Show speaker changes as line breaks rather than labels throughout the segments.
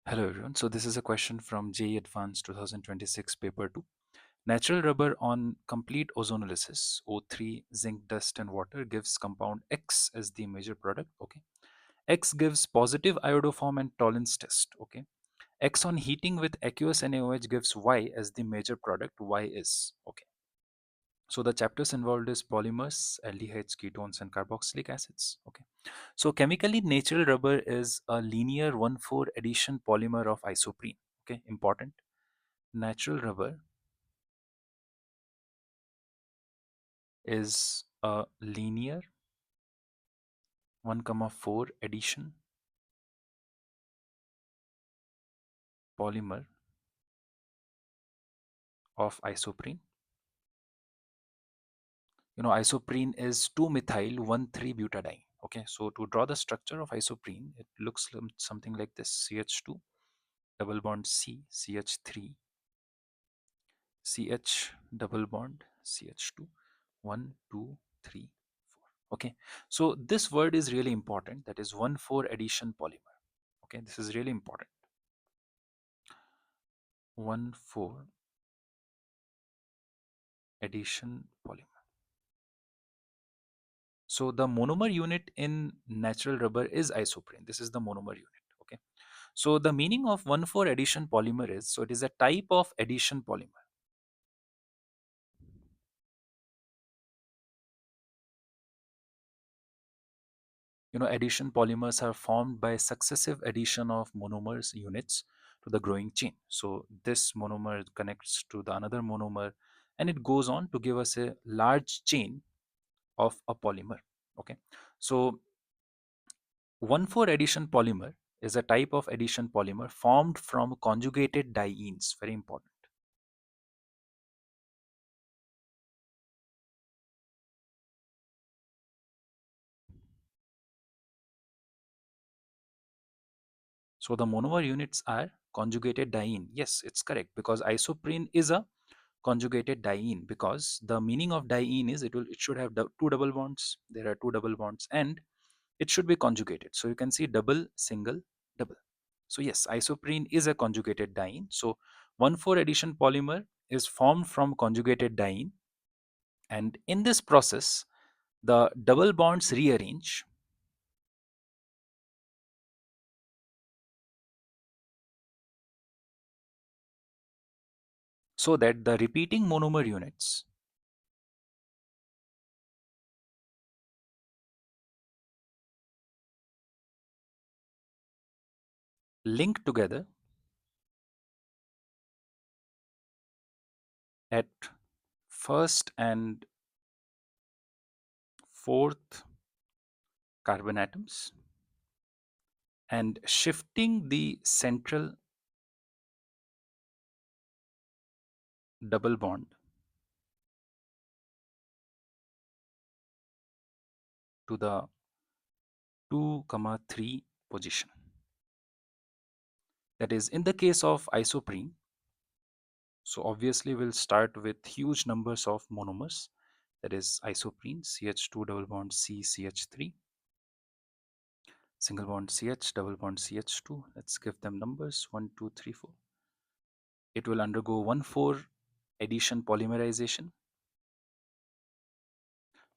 Hello everyone. So this is a question from JEE Advanced 2026 paper 2. Natural rubber on complete ozonolysis, O3, zinc, dust and water gives compound X as the major product. Okay. X gives positive iodoform and tolerance test. Okay. X on heating with aqueous NaOH gives Y as the major product. Y is. Okay. So the chapters involved is polymers, aldehydes, ketones and carboxylic acids. Okay. So chemically, natural rubber is a linear 1,4 addition polymer of isoprene. Okay, important. Natural rubber is a linear 1,4 addition polymer of isoprene. Isoprene is 2-methyl 1,3-butadiene. Okay, so to draw the structure of isoprene, it looks something like this: CH2, double bond C, CH3, CH, double bond CH2, 1, 2, 3, 4. Okay, so this word is really important. That is 1,4 addition polymer. Okay, this is really important. 1,4 addition polymer. So the monomer unit in natural rubber is isoprene. This is the monomer unit. Okay, so the meaning of 1,4 addition polymer is, so it is a type of addition polymer. Addition polymers are formed by successive addition of monomers units to the growing chain. So this monomer connects to the another monomer, and it goes on to give us a large chain of a polymer. Okay, so 1,4 addition polymer is a type of addition polymer formed from conjugated dienes. Very important. So the monomer units are conjugated diene. Yes, it's correct, because isoprene is a conjugated diene, because the meaning of diene is it should have two double bonds. There are two double bonds and it should be conjugated. So you can see double, single, double. So yes, isoprene is a conjugated diene. So 1,4 addition polymer is formed from conjugated diene, and in this process the double bonds rearrange so that the repeating monomer units link together at first and fourth carbon atoms, and shifting the central double bond to the 2, 3 position. That is, in the case of isoprene, so obviously we'll start with huge numbers of monomers. That is isoprene, CH2 double bond C, CH3, single bond CH, double bond CH2. Let's give them numbers 1, 2, 3, 4. It will undergo 1,4 addition polymerization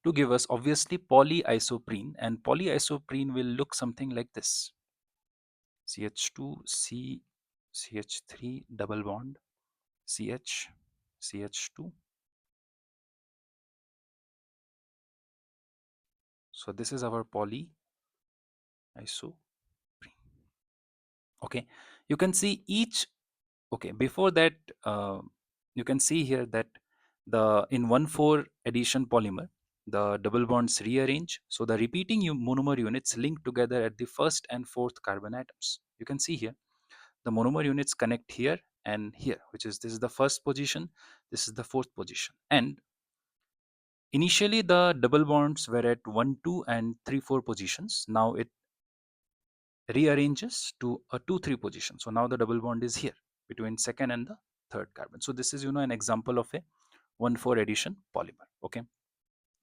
to give us obviously polyisoprene, and polyisoprene will look something like this: CH2 C, CH3 double bond CH, CH2. So this is our polyisoprene. Okay, you can see each. Okay, before that, uh, you can see here that the in 1,4 addition polymer, the double bonds rearrange, so the repeating monomer units link together at the first and fourth carbon atoms. You can see here the monomer units connect here and here, which is, this is the first position, this is the fourth position, and initially the double bonds were at 1, 2 and 3, 4 positions. Now it rearranges to a 2, 3 position. So now the double bond is here between second and the third carbon. So this is an example of a 1,4 addition polymer. Okay,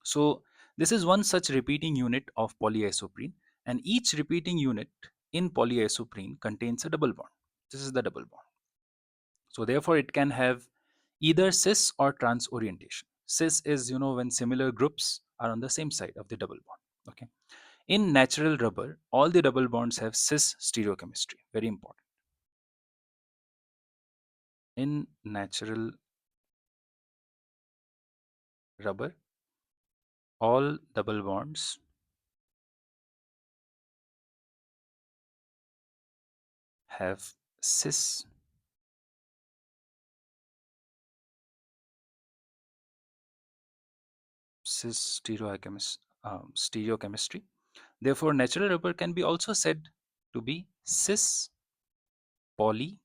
so this is one such repeating unit of polyisoprene, and each repeating unit in polyisoprene contains a double bond. This is the double bond. So therefore, it can have either cis or trans orientation. Cis is, when similar groups are on the same side of the double bond. Okay. In natural rubber, all the double bonds have cis stereochemistry. Very important. In natural rubber, all double bonds have cis stereochemistry. Therefore, natural rubber can be also said to be cis polyisoprene.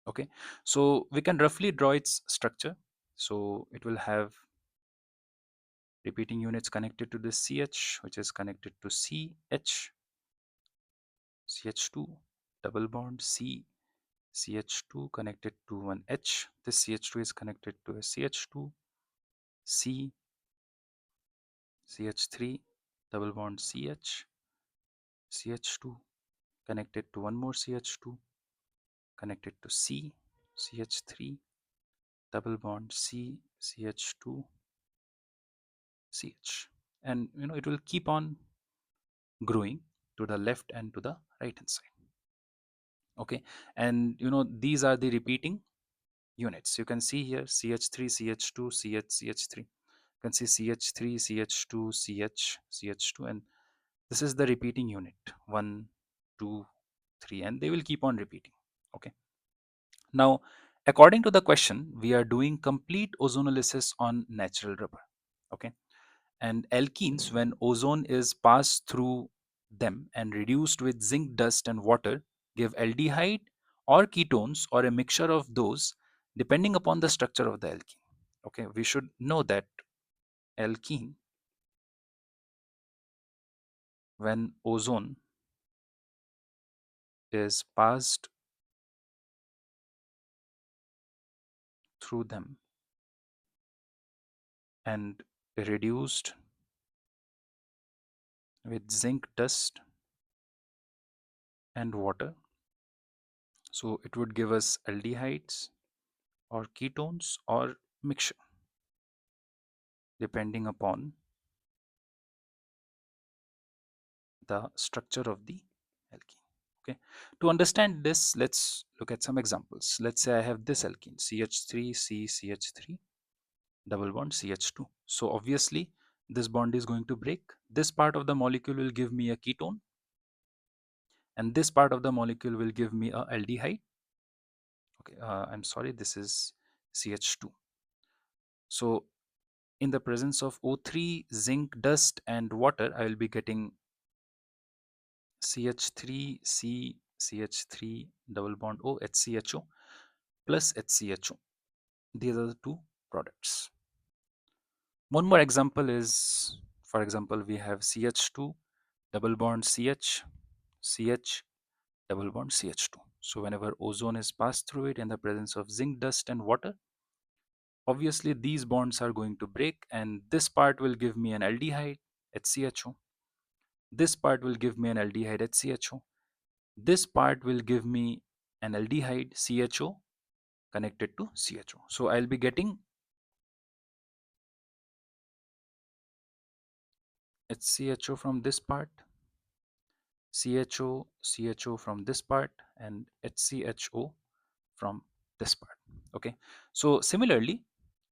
Okay, so we can roughly draw its structure. So it will have repeating units connected to the CH, which is connected to CH, CH2, double bond C, CH2 connected to one H. This CH2 is connected to a CH2, C, CH3, double bond CH, CH2 connected to one more CH2, connected to C, CH3, double bond C, CH2, CH. And it will keep on growing to the left and to the right hand side. Okay, and these are the repeating units. You can see here CH3, CH2, CH, CH3. You can see CH3, CH2, CH, CH2, and this is the repeating unit 1, 2, 3, and they will keep on repeating. Okay. Now, according to the question, we are doing complete ozonolysis on natural rubber. Okay. And alkenes, when ozone is passed through them and reduced with zinc dust and water, give aldehyde or ketones or a mixture of those depending upon the structure of the alkene. Okay, we should know that alkene, when ozone is passed through them and reduced with zinc dust and water, so it would give us aldehydes or ketones or mixture depending upon the structure of the alkene. Okay, to understand this, let's look at some examples. Let's say I have this alkene CH3C CH3 double bond CH2. So obviously this bond is going to break. This part of the molecule will give me a ketone, and this part of the molecule will give me a aldehyde. Okay, I'm sorry, this is CH2. So in the presence of O3, zinc dust and water, I will be getting CH3C CH3 double bond O HCHO plus HCHO. These are the two products. One more example is, for example, we have CH2 double bond CH, CH double bond CH2. So whenever ozone is passed through it in the presence of zinc dust and water, obviously these bonds are going to break, and this part will give me an aldehyde HCHO. This part will give me an aldehyde HCHO. This part will give me an aldehyde CHO connected to CHO. So I'll be getting HCHO from this part, CHO from this part, and HCHO from this part. Okay. So similarly,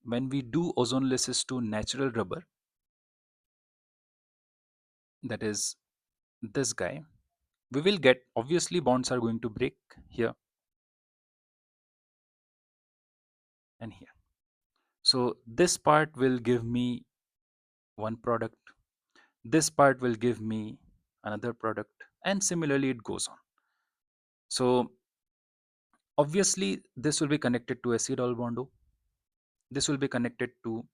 when we do ozonolysis to natural rubber, that is this guy, we will get, obviously bonds are going to break here and here. So this part will give me one product, this part will give me another product, and similarly it goes on. So obviously this will be connected to acetyl bond O. This will be connected to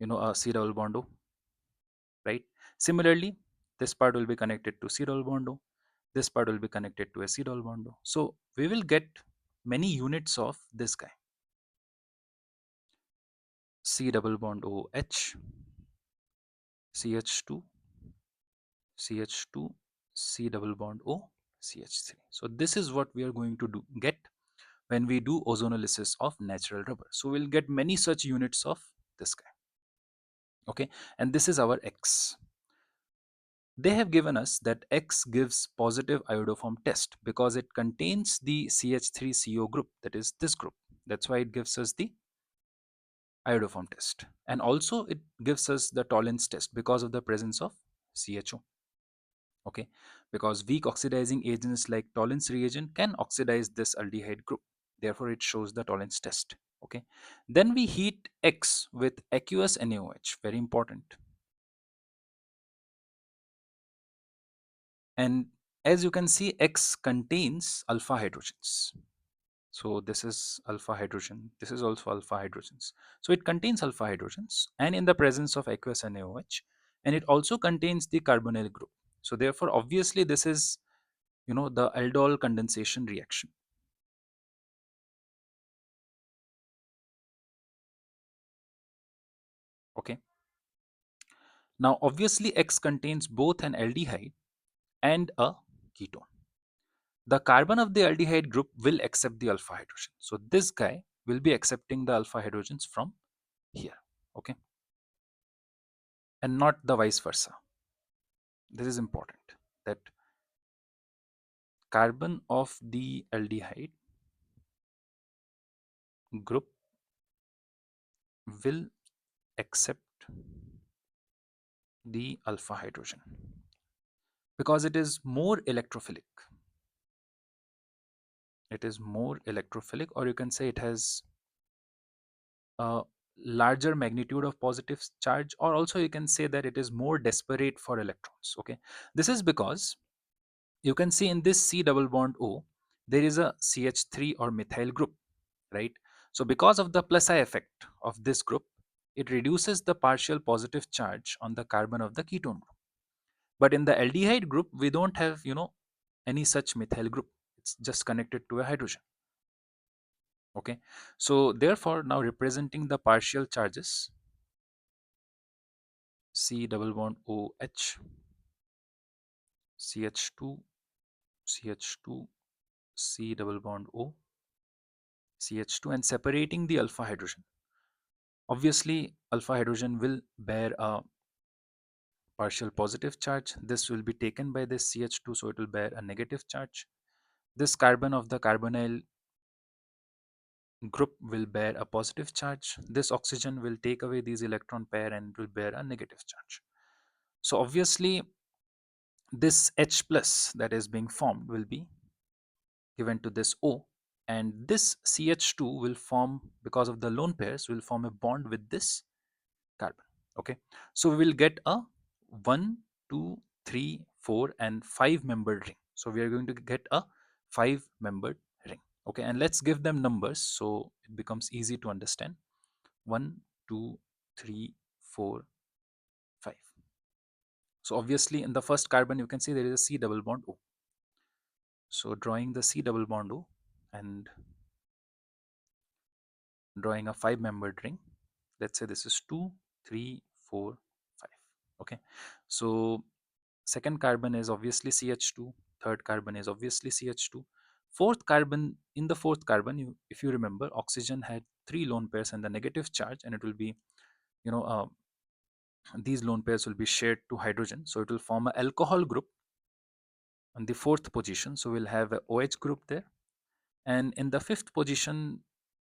acetyl bond O, right? Similarly, this part will be connected to acetyl bond O. This part will be connected to acetyl bond O. So we will get many units of this guy. C double bond O H, CH2, CH2, C double bond O, CH3. So this is what we are going to get when we do ozonolysis of natural rubber. So we'll get many such units of this guy. Okay, and this is our X. They have given us that X gives positive iodoform test because it contains the CH3CO group, that is this group. That's why it gives us the iodoform test. And also it gives us the tolerance test because of the presence of CHO. Okay, because weak oxidizing agents like tolerance reagent can oxidize this aldehyde group. Therefore, it shows the tolerance test. Okay, then we heat X with aqueous NaOH, very important. And as you can see, X contains alpha hydrogens. So this is alpha hydrogen. This is also alpha hydrogens. So it contains alpha hydrogens and in the presence of aqueous NaOH, and it also contains the carbonyl group. So therefore, obviously, this is the aldol condensation reaction. Okay. Now, obviously, X contains both an aldehyde and a ketone. The carbon of the aldehyde group will accept the alpha hydrogen. So this guy will be accepting the alpha hydrogens from here. Okay. And not the vice versa. This is important, that carbon of the aldehyde group will accept the alpha hydrogen because it is more electrophilic. It is more electrophilic, or you can say it has a larger magnitude of positive charge, or also you can say that it is more desperate for electrons. Okay, this is because you can see in this C double bond O there is a CH3 or methyl group, right? So because of the plus I effect of this group, it reduces the partial positive charge on the carbon of the ketone group. But in the aldehyde group, we don't have any such methyl group. It's just connected to a hydrogen. Okay, so therefore now representing the partial charges, C double bond OH, CH2, CH2, C double bond O, CH2, and separating the alpha hydrogen. Obviously, alpha hydrogen will bear a partial positive charge. This will be taken by this CH2, so it will bear a negative charge. This carbon of the carbonyl group will bear a positive charge. This oxygen will take away these electron pair and will bear a negative charge. So obviously, this H plus that is being formed will be given to this O, and this CH2 will form, because of the lone pairs, will form a bond with this carbon. Okay, so we will get a 1, 2, 3, 4, and 5 membered ring. So we are going to get a 5 membered ring. Okay, and let's give them numbers so it becomes easy to understand. 1, 2, 3, 4, 5. So obviously in the first carbon you can see there is a C double bond O. So drawing the C double bond O and drawing a 5 membered ring. Let's say this is 2, 3, 4, 5. Okay, so second carbon is obviously CH2, third carbon is obviously CH2. Fourth carbon, in the fourth carbon, if you remember, oxygen had 3 lone pairs and the negative charge, and it will be, you know, these lone pairs will be shared to hydrogen. So it will form an alcohol group on the fourth position. So we'll have a OH group there. And in the fifth position,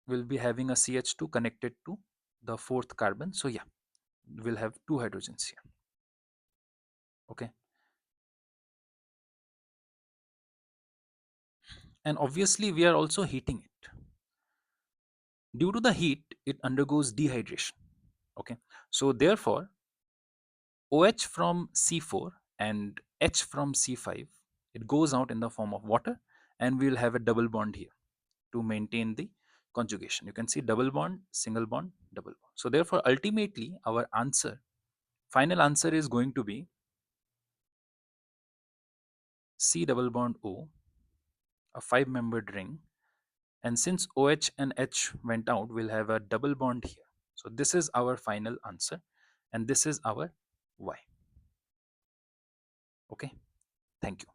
we'll be having a CH2 connected to the fourth carbon. So yeah, we'll have 2 hydrogens here. Okay. And obviously, we are also heating it. Due to the heat, it undergoes dehydration. Okay, so therefore OH from C4 and H from C5, it goes out in the form of water, and we will have a double bond here to maintain the conjugation. You can see double bond, single bond, double bond. So therefore ultimately our answer, final answer, is going to be C double bond O, a 5 membered ring, and since OH and H went out, we'll have a double bond here. So this is our final answer, and this is our Y. Okay, thank you.